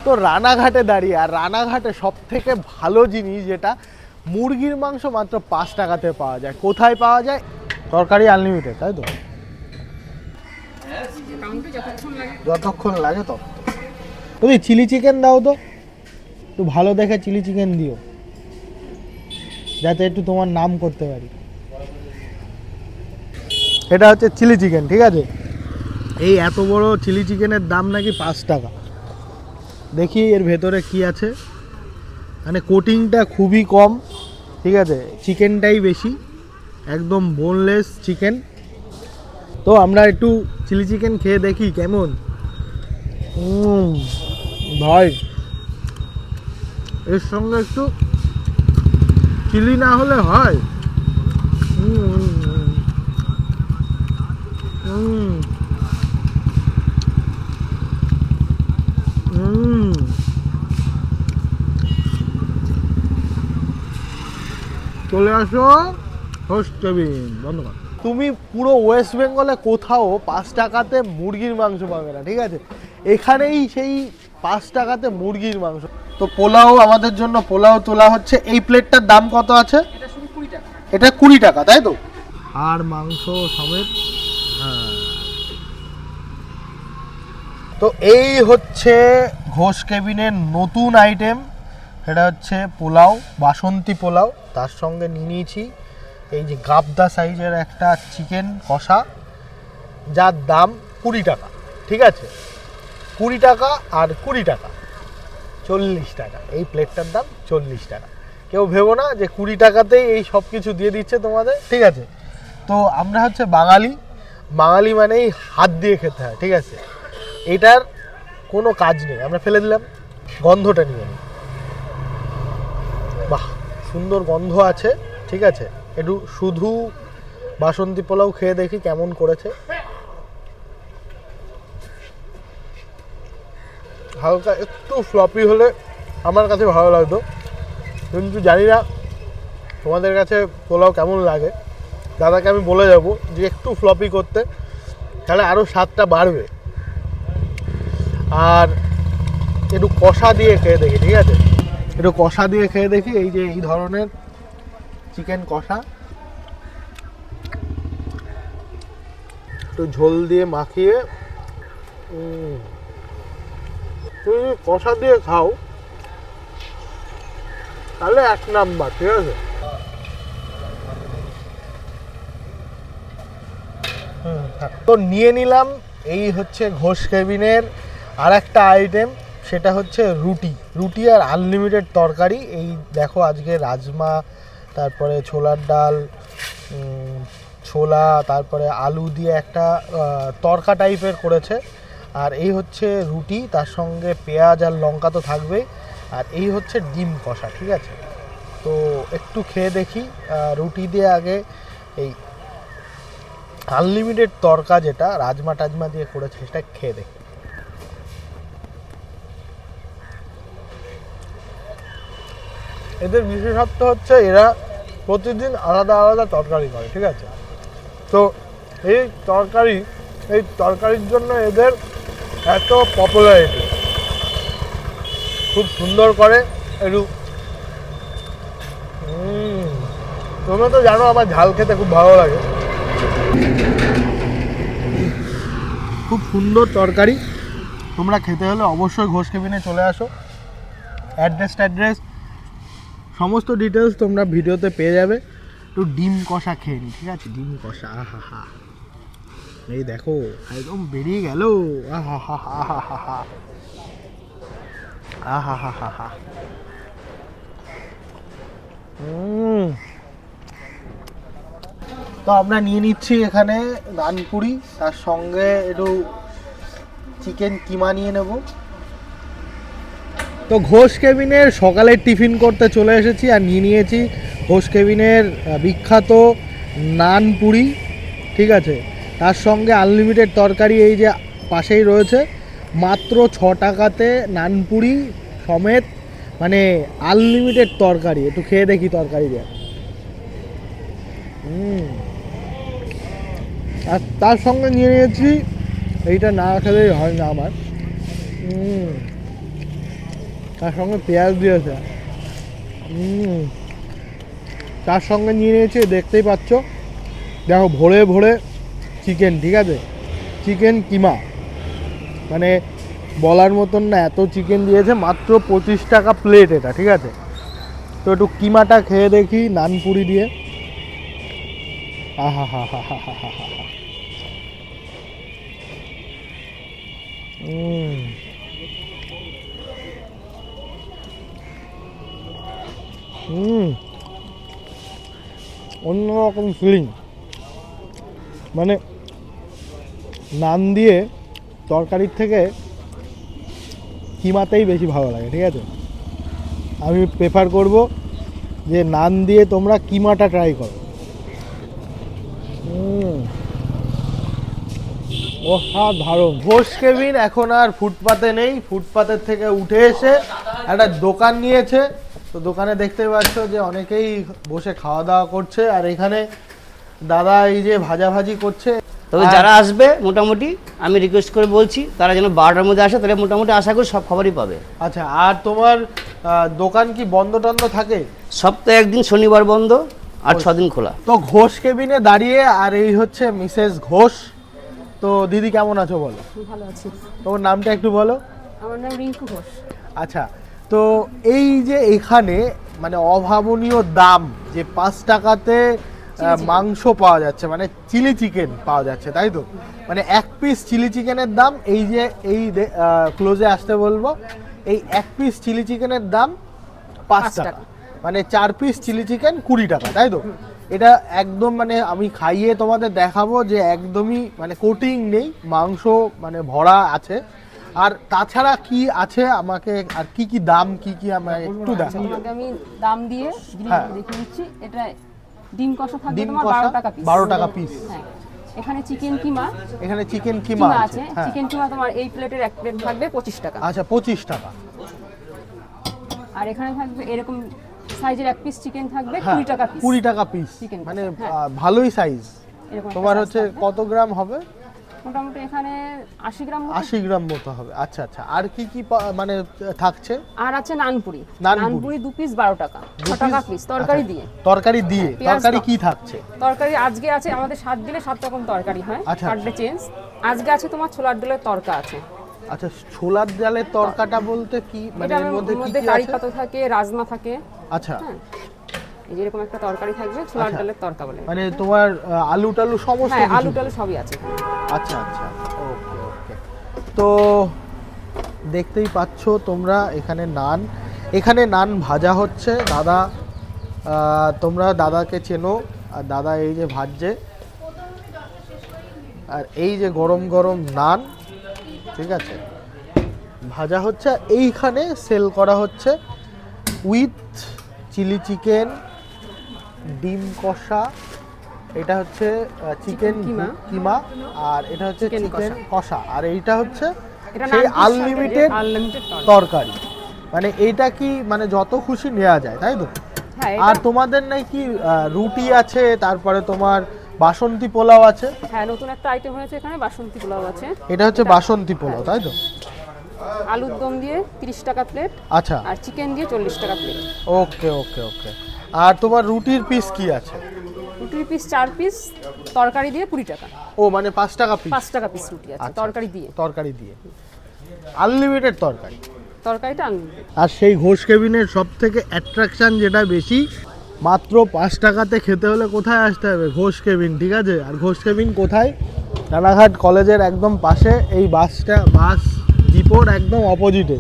তো রানাঘাটে দাঁড়িয়ে, আর রানাঘাটে সব থেকে ভালো জিনিস যেটা, মুরগির মাংস মাত্র 5 টাকাতে পাওয়া যায়। কোথায় পাওয়া যায়? তরকারি আনলিমিটেড, তাই তো? যতক্ষণ লাগে তো। তুমি চিলি চিকেন দাও তো, একটু ভালো দেখে চিলি চিকেন দিও, যাতে একটু তোমার নাম করতে পারি। এটা হচ্ছে চিলি চিকেন, ঠিক আছে? এই এত বড় চিলি চিকেনের দাম নাকি 5 টাকা। দেখি এর ভেতরে কি আছে। মানে কোটিংটা খুবই কম, ঠিক আছে? চিকেনটাই বেশি, একদম বোনলেস চিকেন। তো আমরা একটু চিলি চিকেন খেয়ে দেখি কেমন। ভাই, এর সঙ্গে একটু চিলি না হলে হয়? চলে আসো হোস্ট কেবিন। ধন্যবাদ। তুমি পুরো ওয়েস্ট বেঙ্গলে কোথাও 5 টাকাতে মুরগির মাংস পাবে না, ঠিক আছে? এখানেই সেই 5 টাকাতে মুরগির মাংস। তো পোলাও আমাদের জন্য পোলাও তোলা হচ্ছে। এই প্লেটটার দাম কত আছে? এটা 20 টাকা, তাই তো? আর মাংস সমেত। হ্যাঁ, তো এই হচ্ছে ঘোষ কেবিনের নতুন আইটেম। এটা হচ্ছে পোলাও, বাসন্তী পোলাও। তার সঙ্গে নিয়ে নিয়েছি এই যে গাবদা সাইজের একটা চিকেন কষা, যার দাম 20 টাকা, ঠিক আছে? 20 টাকা আর 20 টাকা, 40 টাকা। এই প্লেটটার দাম 40 টাকা। কেউ ভেবো না যে 20 টাকাতেই এই সব কিছু দিয়ে দিচ্ছে তোমাদের, ঠিক আছে? তো আমরা হচ্ছে বাঙালি, বাঙালি মানেই হাত দিয়ে খেতে হয়, ঠিক আছে? এটার কোনো কাজ নেই, আমরা ফেলে দিলাম। গন্ধটা নিয়ে নিই। বাহ, সুন্দর গন্ধ আছে, ঠিক আছে? একটু শুধু বাসন্তী পোলাও খেয়ে দেখি কেমন করেছে। হালকা একটু ফ্লপি হলে আমার কাছে ভালো লাগতো, কিন্তু জানি না তোমাদের কাছে পোলাও কেমন লাগে। দাদাকে আমি বলে যাব যে একটু ফ্লপি করতে, তাহলে আরও স্বাদটা বাড়বে। আর একটু কষা দিয়ে খেয়ে দেখি, ঠিক আছে? একটু কষা দিয়ে খেয়ে দেখি। এই যে এই ধরনের চিকেন কষা, একটু ঝোল দিয়ে মাখিয়ে তুমি যদি কষা দিয়ে খাও তাহলে 1 নাম্বার, ঠিক আছে? তো নিয়ে নিলাম। এই হচ্ছে ঘোষ কেবিনের আর একটা আইটেম, সেটা হচ্ছে রুটি। রুটি আর আনলিমিটেড তরকারি। এই দেখো, আজকে রাজমা, তারপরে ছোলার ডাল, ছোলা, তারপরে আলু দিয়ে একটা তরকা টাইপের করেছে। আর এই হচ্ছে রুটি, তার সঙ্গে পেঁয়াজ আর লঙ্কা তো থাকবেই। আর এই হচ্ছে ডিম কষা, ঠিক আছে? তো একটু খেয়ে দেখি। রুটি দিয়ে আগে এই আনলিমিটেড তরকা, যেটা রাজমা টাজমা দিয়ে করেছে, সেটা খেয়ে দেখি। এদের বিশেষত্ব হচ্ছে এরা প্রতিদিন আলাদা আলাদা তরকারি করে, ঠিক আছে? তো এই তরকারির জন্য এদের এত পপুলারিটি। খুব সুন্দর করে একটু। তোমরা তো জানো আমার ঝাল খেতে খুব ভালো লাগে। খুব সুন্দর তরকারি। তোমরা খেতে হলে অবশ্যই ঘোষ কেবিনে চলে আসো। অ্যাড্রেস সমস্ত ডিটেলস তোমরা ভিডিওতে পেয়ে যাবে। একটু ডিম কষা খেয়ে নি, ঠিক আছে? ডিম কষা, আহা হা, এই দেখো একদম বেরিয়ে গেল। আহা হা হা হা হা হা, আহা হা হা হা। তো আমরা নিয়ে নিচ্ছি এখানে নানপুরি, তার সঙ্গে একটু চিকেন কিমা নিয়ে নেব। তো ঘোষ কেবিনের সকালের টিফিন করতে চলে এসেছি, আর নিয়ে নিয়েছি ঘোষ কেবিনের বিখ্যাত নানপুরি, ঠিক আছে? তার সঙ্গে আনলিমিটেড তরকারি এই যে পাশেই রয়েছে। মাত্র 6 টাকাতে নানপুরি সমেত, মানে আনলিমিটেড তরকারি। একটু খেয়ে দেখি তরকারি দিয়ে। আর তার সঙ্গে নিয়ে নিয়েছি, এইটা না খেলেই হয় না আমার, তার সঙ্গে পেঁয়াজ দিয়েছে। তার সঙ্গে নিয়ে নিয়েছে, দেখতেই পাচ্ছ, দেখো ভরে ভরে চিকেন, ঠিক আছে, চিকেন কিমা, মানে বলার মতন না, এত চিকেন দিয়েছে। মাত্র 25 টাকা প্লেট এটা, ঠিক আছে। তো একটু কিমাটা খেয়ে দেখি নানপুরি দিয়ে। আহা হা হা হা হা হা হা। অন্যরকম ফিলিং, মানে নান দিয়ে তরকারির থেকে কিমাতেই বেশি ভালো লাগে, ঠিক আছে। আমি প্রেফার করব যে নান দিয়ে তোমরা কিমাটা ট্রাই করো। অসাধারণ। ঘোষ কেবিন এখন আর ফুটপাতে নেই, ফুটপাতের থেকে উঠে এসে একটা দোকান নিয়েছে। তো দোকানে দেখতে পাচ্ছ যে অনেকেই বসে খাওয়া দাওয়া করছে, আর এখানে দাদা এই যে ভাজাভাজি করছে। তবে যারা আসবে মোটামুটি আমি রিকোয়েস্ট করে বলছি তারা যেন 12টার মধ্যে আসে, তাহলে মোটামুটি আশা করি সব খাবারই পাবে। আচ্ছা, আর তোমার দোকান কি বন্ধ টন্ধ থাকে? সপ্তাহে একদিন শনিবার বন্ধ, আর 6 দিন খোলা। তো ঘোষ কেবিনে দাঁড়িয়ে, আর এই হচ্ছে মিসেস ঘোষ। তো দিদি কেমন আছো বলো? ভালো আছি। তোমার নামটা একটু বলো। আমার নাম রিঙ্কু ঘোষ। আচ্ছা, তো এই যে এখানে মানে অভাবনীয় দাম, যে 5 টাকাতে মাংস পাওয়া যাচ্ছে, মানে চিলি চিকেন পাওয়া যাচ্ছে, তাই তো? মানে এক পিস চিলি চিকেনের দাম, এই যে এই ক্লোজে আসতে বলবো, এই এক পিস চিলি চিকেনের দাম 5 টাকা, মানে 4 পিস চিলি চিকেন 20 টাকা, তাই তো? এটা একদম মানে আমি খাইয়ে তোমাদের দেখাবো যে একদমই মানে কোটিং নেই, মাংস মানে ভরা আছে। আর তাছাড়া কি আছে আমাকে, আর কি কি দাম, কি কি আমাকে একটু দেখাও। তোমাকে আমি দাম দিয়ে দেখে দিচ্ছি। এটা ডিম কষা থাকবে ডিম তোমার কষা 12 টাকা পিস। 12 টাকা পিস। হ্যাঁ, এখানে চিকেন কিমা, এখানে চিকেন কিমা আছে। হ্যাঁ, চিকেন কিমা তোমার এই প্লেটের এক প্লেট থাকবে 25 টাকা। আচ্ছা, 25 টাকা। আর এখানে থাকবে এরকম সাইজের এক পিস চিকেন থাকবে 20 টাকা পিস। 20 টাকা পিস, চিকেন মানে হ্যাঁ। ভালোই সাইজ। এরকম তোমার একটা হচ্ছে size থাকবে। কত গ্রাম হবে? মোটামুটি এখানে 80 গ্রাম মতো। 80 গ্রাম মতো হবে। আচ্ছা আচ্ছা, আর কি কি মানে থাকছে? আর আছে নানপুরি। নানপুরি। নানপুরি 2 পিস 12 টাকা, 6 টাকা পিস তরকারি দিয়ে। তরকারি দিয়ে? পেঁয়াজ তরকারি দাও। কি থাকছে? তরকারি আজকে আছে আমাদের 7 দিনে 7 রকম তরকারি হয়, আচ্ছা। Per day change. আজকে আছে তোমার ছোলার ডালের তরকা আছে। আচ্ছা, ছোলার ডালের তরকাটা বলতে কি, মানে এটার এর মধ্যে কি মধ্যে কি কারি আছে? পাতা থাকে, রাজমা থাকে। আচ্ছা, হ্যাঁ, এই যে এরকম একটা তরকারি থাকবে, ছোলার আচ্ছা। ডালের তরকা বলে। মানে তোমার আলু টালু সমস্ত হ্যাঁ, কিছু? আলু টালু সবই আছে। আচ্ছা আচ্ছা, ওকে ওকে। তো দেখতেই পাচ্ছ তোমরা এখানে নান ভাজা হচ্ছে। দাদা, তোমরা দাদাকে চেনো, আর দাদা এই যে ভাজছে, আর এই যে গরম গরম নান, ঠিক আছে, ভাজা হচ্ছে। এইখানে সেল করা হচ্ছে উইথ চিলি চিকেন, ডিম কষা, এটা হচ্ছে চিকেন কিমা, আর এটা হচ্ছে চিকেন চিকেন কষা, আর এইটা হচ্ছে এটা সেই নান আনলিমিটেড তরকারি। মানে এইটা কি মানে যত খুশি নেওয়া যায়, তাই তো? হ্যাঁ, আর তোমাদের নাকি রুটি আছে, তারপরে তোমার বাসন্তী পোলাও আছে। হ্যাঁ, নতুন একটা আইটেম হয়েছে এখানে, বাসন্তী পোলাও আছে। এটা হচ্ছে বাসন্তী পোলাও, তাই তো? আলুর দম দিয়ে 30 টাকা প্লেট, আচ্ছা, আর চিকেন দিয়ে 40 টাকা প্লেট। ওকে ওকে ওকে। আর তোমার রুটির পিস কি আছে? রুটির পিস 4 পিস, তরকারি দিয়ে 20 টাকা। ও, মানে 5 টাকা পিস? 5 টাকা পিস রুটি আছে, আচ্ছা। তরকারি দিয়ে। তরকারি দিয়ে আনলিমিটেড তরকারি। তরকারিটা আনলিমিটেড। আর সেই ঘোষ কেবিনের সব থেকে অ্যাট্রাকশন যেটা বেশি, মাত্র 5 টাকাতে খেতে হলে কোথায় আসতে হবে? ঘোষ কেবিন, ঠিক আছে। আর ঘোষ কেবিন কোথায়? রানাঘাট কলেজের একদম পাশে, এই বাস ডিপোর একদম অপোজিটে।